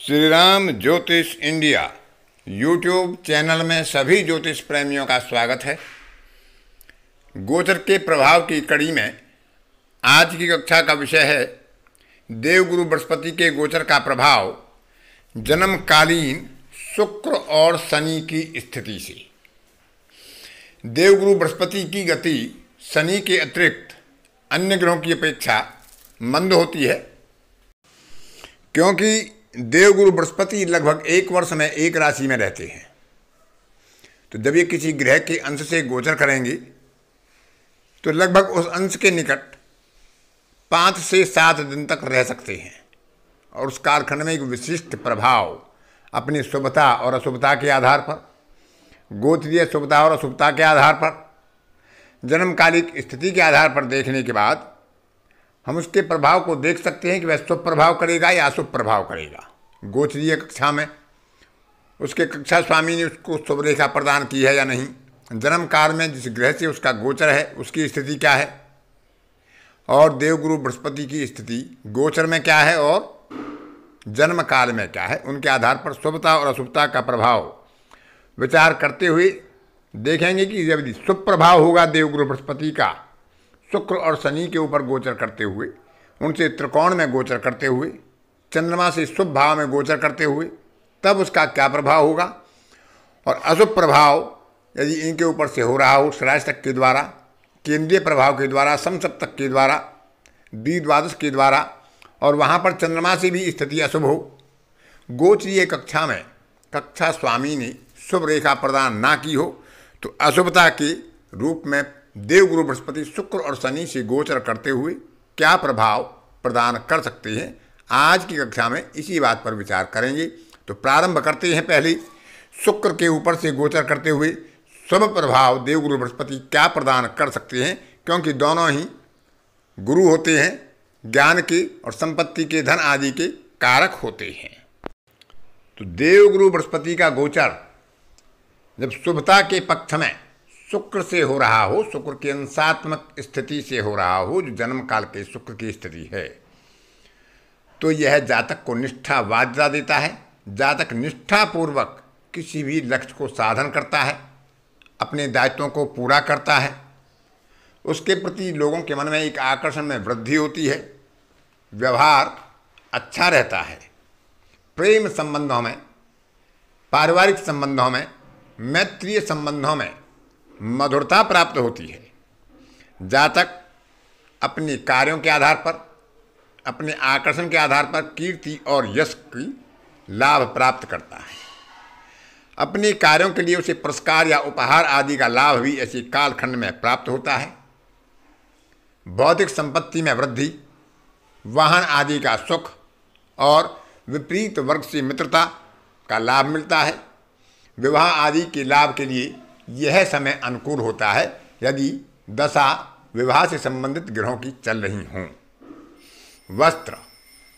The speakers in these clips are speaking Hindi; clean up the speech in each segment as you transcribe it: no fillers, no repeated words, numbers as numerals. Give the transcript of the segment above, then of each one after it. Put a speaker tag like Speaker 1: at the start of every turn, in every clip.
Speaker 1: श्री राम ज्योतिष इंडिया यूट्यूब चैनल में सभी ज्योतिष प्रेमियों का स्वागत है। गोचर के प्रभाव की कड़ी में आज की कक्षा का विषय है देवगुरु बृहस्पति के गोचर का प्रभाव जन्मकालीन शुक्र और शनि की स्थिति से। देवगुरु बृहस्पति की गति शनि के अतिरिक्त अन्य ग्रहों की अपेक्षा मंद होती है, क्योंकि देवगुरु बृहस्पति लगभग एक वर्ष में एक राशि में रहते हैं। तो जब ये किसी ग्रह के अंश से गोचर करेंगे तो लगभग उस अंश के निकट 5 से 7 दिन तक रह सकते हैं और उस कालखंड में एक विशिष्ट प्रभाव अपनी शुभता और अशुभता के आधार पर, गोत्रीय शुभता और अशुभता के आधार पर, जन्मकालिक स्थिति के आधार पर देखने के बाद हम उसके प्रभाव को देख सकते हैं कि वह शुभ प्रभाव करेगा या अशुभ प्रभाव करेगा। गोचरीय कक्षा में उसके कक्षा स्वामी ने उसको शुभ रेखा प्रदान की है या नहीं, जन्म काल में जिस ग्रह से उसका गोचर है उसकी स्थिति क्या है, और देवगुरु बृहस्पति की स्थिति गोचर में क्या है और जन्म काल में क्या है, उनके आधार पर शुभता और अशुभता का प्रभाव विचार करते हुए देखेंगे कि यदि शुभ प्रभाव होगा देवगुरु बृहस्पति का शुक्र और शनि के ऊपर गोचर करते हुए, उनसे त्रिकोण में गोचर करते हुए, चंद्रमा से शुभ भाव में गोचर करते हुए, तब उसका क्या प्रभाव होगा। और अशुभ प्रभाव यदि इनके ऊपर से हो रहा हो षराष्टक के द्वारा, केंद्रीय प्रभाव के द्वारा, समसप्तक के द्वारा, द्विद्वादश के द्वारा, और वहाँ पर चंद्रमा से भी स्थिति अशुभ हो, गोचरीय कक्षा में कक्षा स्वामी ने शुभ रेखा प्रदान ना की हो, तो अशुभता के रूप में देवगुरु बृहस्पति शुक्र और शनि से गोचर करते हुए क्या प्रभाव प्रदान कर सकते हैं, आज की कक्षा में इसी बात पर विचार करेंगे। तो प्रारंभ करते हैं पहले शुक्र के ऊपर से गोचर करते हुए शुभ प्रभाव देवगुरु बृहस्पति क्या प्रदान कर सकते हैं, क्योंकि दोनों ही गुरु होते हैं, ज्ञान के और संपत्ति के, धन आदि के कारक होते हैं। तो देवगुरु बृहस्पति का गोचर जब शुभता के पक्ष में शुक्र से हो रहा हो, शुक्र की अंशात्मक स्थिति से हो रहा हो, जो जन्म काल के शुक्र की स्थिति है, तो यह जातक को निष्ठावादिता देता है। जातक निष्ठापूर्वक किसी भी लक्ष्य को साधन करता है, अपने दायित्वों को पूरा करता है, उसके प्रति लोगों के मन में एक आकर्षण में वृद्धि होती है, व्यवहार अच्छा रहता है, प्रेम संबंधों में, पारिवारिक संबंधों में, मैत्रीय संबंधों में मधुरता प्राप्त होती है। जातक अपने कार्यों के आधार पर, अपने आकर्षण के आधार पर कीर्ति और यश की लाभ प्राप्त करता है। अपने कार्यों के लिए उसे पुरस्कार या उपहार आदि का लाभ भी ऐसे कालखंड में प्राप्त होता है। भौतिक संपत्ति में वृद्धि, वाहन आदि का सुख और विपरीत वर्ग से मित्रता का लाभ मिलता है। विवाह आदि के लाभ के लिए यह समय अनुकूल होता है यदि दशा विवाह से संबंधित ग्रहों की चल रही हों। वस्त्र,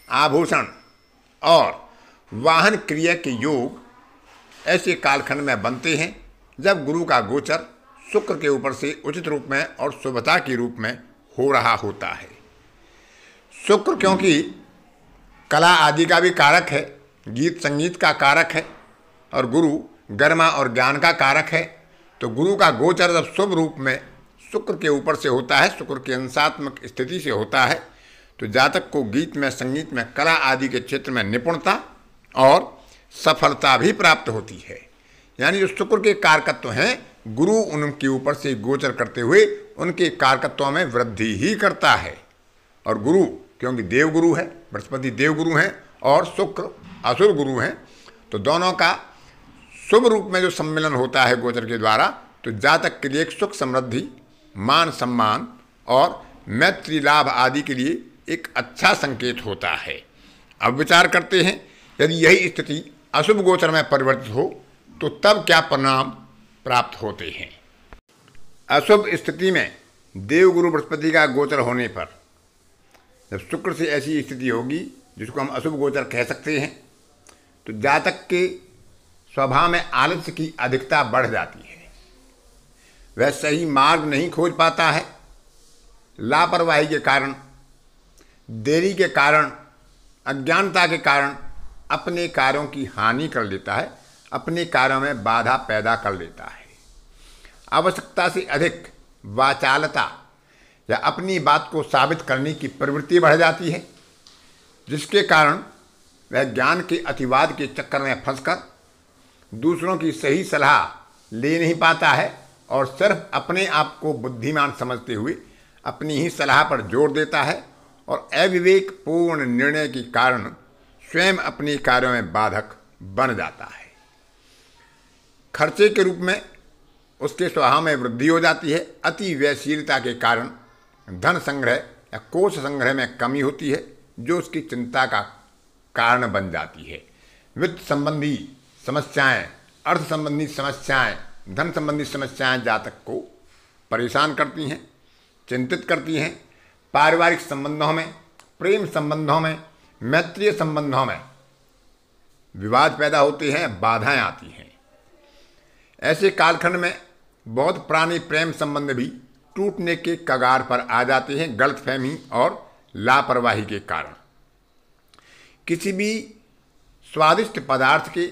Speaker 1: आभूषण और वाहन क्रिया के योग ऐसे कालखंड में बनते हैं जब गुरु का गोचर शुक्र के ऊपर से उचित रूप में और शुभता के रूप में हो रहा होता है। शुक्र क्योंकि कला आदि का भी कारक है, गीत संगीत का कारक है, और गुरु गरिमा और ज्ञान का कारक है। तो गुरु का गोचर जब शुभ रूप में शुक्र के ऊपर से होता है, शुक्र की अंशात्मक स्थिति से होता है, तो जातक को गीत में, संगीत में, कला आदि के क्षेत्र में निपुणता और सफलता भी प्राप्त होती है। यानी जो शुक्र के कारकत्व हैं, गुरु उनके ऊपर से गोचर करते हुए उनके कारकत्वों में वृद्धि ही करता है। और गुरु क्योंकि देवगुरु है, बृहस्पति देवगुरु हैं और शुक्र असुर गुरु हैं, तो दोनों का शुभ रूप में जो सम्मिलन होता है गोचर के द्वारा, तो जातक के लिए एक सुख समृद्धि, मान सम्मान और मैत्री लाभ आदि के लिए एक अच्छा संकेत होता है। अब विचार करते हैं यदि यही स्थिति अशुभ गोचर में परिवर्तित हो तो तब क्या परिणाम प्राप्त होते हैं। अशुभ स्थिति में देवगुरु बृहस्पति का गोचर होने पर जब शुक्र से ऐसी स्थिति होगी जिसको हम अशुभ गोचर कह सकते हैं, तो जातक के स्वभाव में आलस्य की अधिकता बढ़ जाती है। वह सही मार्ग नहीं खोज पाता है, लापरवाही के कारण, देरी के कारण, अज्ञानता के कारण अपने कार्यों की हानि कर लेता है, अपने कार्यों में बाधा पैदा कर लेता है। आवश्यकता से अधिक वाचालता या अपनी बात को साबित करने की प्रवृत्ति बढ़ जाती है, जिसके कारण वह ज्ञान के अतिवाद के चक्कर में फंसकर दूसरों की सही सलाह ले नहीं पाता है और सिर्फ अपने आप को बुद्धिमान समझते हुए अपनी ही सलाह पर जोर देता है और अविवेक पूर्ण निर्णय के कारण स्वयं अपने कार्यों में बाधक बन जाता है। खर्चे के रूप में उसके स्वभाव में वृद्धि हो जाती है। अति व्ययशीलता के कारण धन संग्रह या कोष संग्रह में कमी होती है, जो उसकी चिंता का कारण बन जाती है। वित्त संबंधी समस्याएं, अर्थ संबंधी समस्याएं, धन संबंधी समस्याएं जातक को परेशान करती हैं, चिंतित करती हैं। पारिवारिक संबंधों में, प्रेम संबंधों में, मैत्रीय संबंधों में विवाद पैदा होते हैं, बाधाएं आती हैं। ऐसे कालखंड में बहुत पुराने प्रेम संबंध भी टूटने के कगार पर आ जाते हैं, गलतफहमी और लापरवाही के कारण। किसी भी स्वादिष्ट पदार्थ के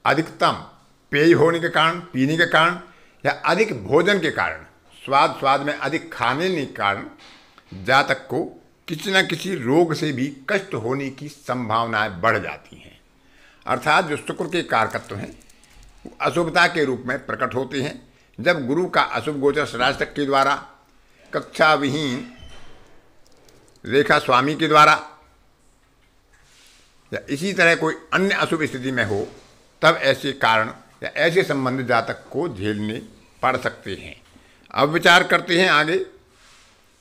Speaker 1: अधिकतम पेय होने के कारण, पीने के कारण या अधिक भोजन के कारण, स्वाद में अधिक खाने के कारण जातक को किसी न किसी रोग से भी कष्ट होने की संभावनाएं बढ़ जाती हैं। अर्थात जो शुक्र के कारकत्व हैं वो अशुभता के रूप में प्रकट होते हैं। जब गुरु का अशुभ गोचर षडाष्टक के द्वारा, कक्षा विहीन रेखा स्वामी के द्वारा या इसी तरह कोई अन्य अशुभ स्थिति में हो, तब ऐसे कारण या ऐसे संबंध जातक को झेलने पड़ सकते हैं। अब विचार करते हैं आगे।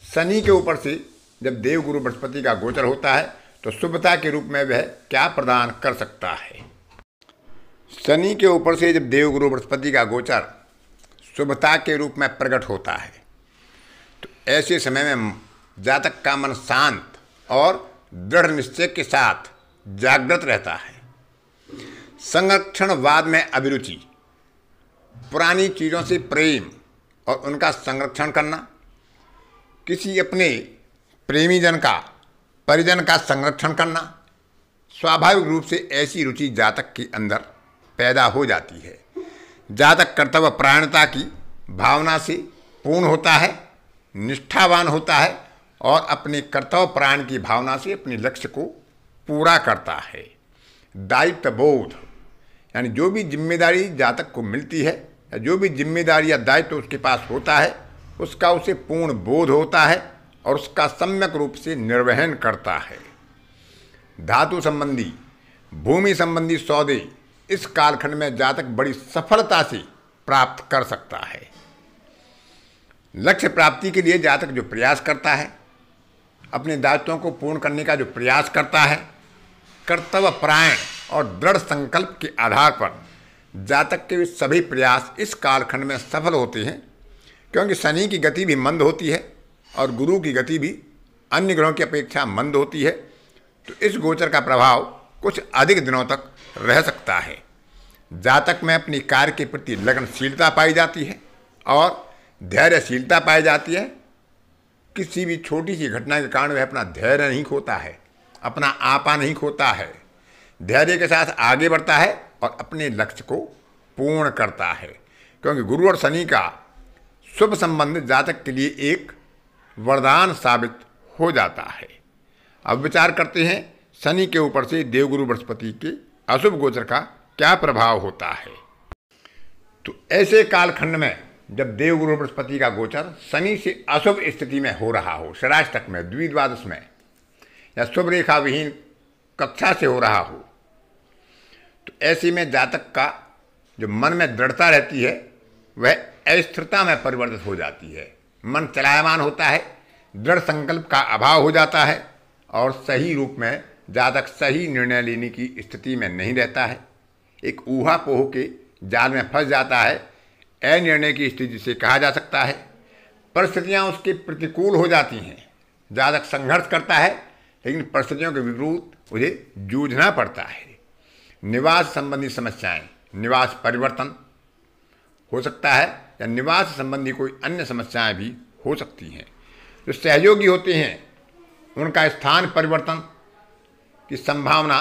Speaker 1: शनि के ऊपर से जब देवगुरु बृहस्पति का गोचर होता है तो शुभता के रूप में वह क्या प्रदान कर सकता है। शनि के ऊपर से जब देवगुरु बृहस्पति का गोचर शुभता के रूप में प्रकट होता है तो ऐसे समय में जातक का मन शांत और दृढ़ निश्चय के साथ जागृत रहता है। संरक्षणवाद में अभिरुचि, पुरानी चीज़ों से प्रेम और उनका संरक्षण करना, किसी अपने प्रेमी जन का, परिजन का संरक्षण करना, स्वाभाविक रूप से ऐसी रुचि जातक के अंदर पैदा हो जाती है। जातक कर्तव्य परायणता की भावना से पूर्ण होता है, निष्ठावान होता है और अपने कर्तव्य परायण की भावना से अपने लक्ष्य को पूरा करता है। दायित्व बोध, यानी जो भी जिम्मेदारी जातक को मिलती है या जो भी जिम्मेदारी या दायित्व उसके पास होता है उसका उसे पूर्ण बोध होता है और उसका सम्यक रूप से निर्वहन करता है। धातु संबंधी, भूमि संबंधी सौदे इस कालखंड में जातक बड़ी सफलता से प्राप्त कर सकता है। लक्ष्य प्राप्ति के लिए जातक जो प्रयास करता है, अपने दायित्वों को पूर्ण करने का जो प्रयास करता है, कर्तव्य परायण और दृढ़ संकल्प के आधार पर जातक के सभी प्रयास इस कालखंड में सफल होते हैं। क्योंकि शनि की गति भी मंद होती है और गुरु की गति भी अन्य ग्रहों की अपेक्षा मंद होती है, तो इस गोचर का प्रभाव कुछ अधिक दिनों तक रह सकता है। जातक में अपनी कार्य के प्रति लगनशीलता पाई जाती है और धैर्यशीलता पाई जाती है। किसी भी छोटी सी घटना के कारण वह अपना धैर्य नहीं खोता है, अपना आपा नहीं खोता है, धैर्य के साथ आगे बढ़ता है और अपने लक्ष्य को पूर्ण करता है। क्योंकि गुरु और शनि का शुभ संबंध जातक के लिए एक वरदान साबित हो जाता है। अब विचार करते हैं शनि के ऊपर से देवगुरु बृहस्पति के अशुभ गोचर का क्या प्रभाव होता है। तो ऐसे कालखंड में जब देवगुरु बृहस्पति का गोचर शनि से अशुभ स्थिति में हो रहा हो, षडाष्टक में, द्विद्वादश में या शुभ रेखा विहीन कक्षा से हो रहा हो, तो ऐसे में जातक का जो मन में दृढ़ता रहती है वह अस्थिरता में परिवर्तित हो जाती है। मन चलायमान होता है, दृढ़ संकल्प का अभाव हो जाता है और सही रूप में जातक सही निर्णय लेने की स्थिति में नहीं रहता है। एक ऊहापोह के जाल में फंस जाता है। अनिर्णय की स्थिति से कहा जा सकता है। परिस्थितियां उसके प्रतिकूल हो जाती हैं। जातक संघर्ष करता है लेकिन परिस्थितियों के विपरीत उसे जूझना पड़ता है। निवास संबंधी समस्याएं, निवास परिवर्तन हो सकता है या निवास संबंधी कोई अन्य समस्याएं भी हो सकती हैं। जो सहयोगी होते हैं उनका स्थान परिवर्तन की संभावना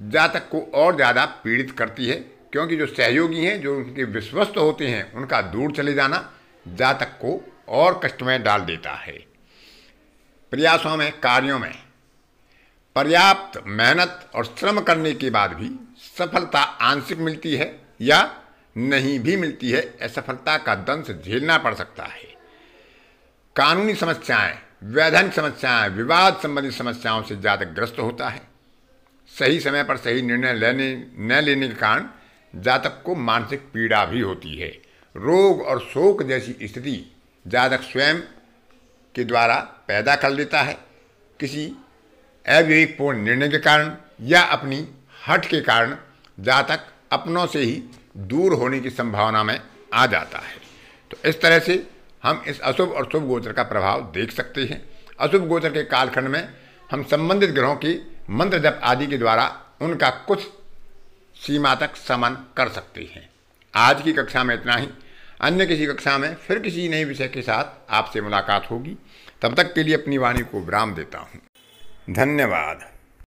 Speaker 1: जातक को और ज़्यादा पीड़ित करती है, क्योंकि जो सहयोगी हैं, जो उनके विश्वस्त होते हैं, उनका दूर चले जाना जातक को और कष्ट में डाल देता है। प्रयासों में, कार्यों में पर्याप्त मेहनत और श्रम करने के बाद भी सफलता आंशिक मिलती है या नहीं भी मिलती है। असफलता का दंश झेलना पड़ सकता है। कानूनी समस्याएं, वैधानिक समस्याएं, विवाद संबंधी समस्याओं से जातक ग्रस्त होता है। सही समय पर सही निर्णय न लेने के कारण जातक को मानसिक पीड़ा भी होती है। रोग और शोक जैसी स्थिति जातक स्वयं के द्वारा पैदा कर लेता है। किसी अविवेकपूर्ण निर्णय के कारण या अपनी हठ के कारण जातक अपनों से ही दूर होने की संभावना में आ जाता है। तो इस तरह से हम इस अशुभ और शुभ गोचर का प्रभाव देख सकते हैं। अशुभ गोचर के कालखंड में हम संबंधित ग्रहों की मंत्र जप आदि के द्वारा उनका कुछ सीमा तक शमन कर सकते हैं। आज की कक्षा में इतना ही। अन्य किसी कक्षा में फिर किसी नए विषय के साथ आपसे मुलाकात होगी। तब तक के लिए अपनी वाणी को विराम देता हूँ। धन्यवाद।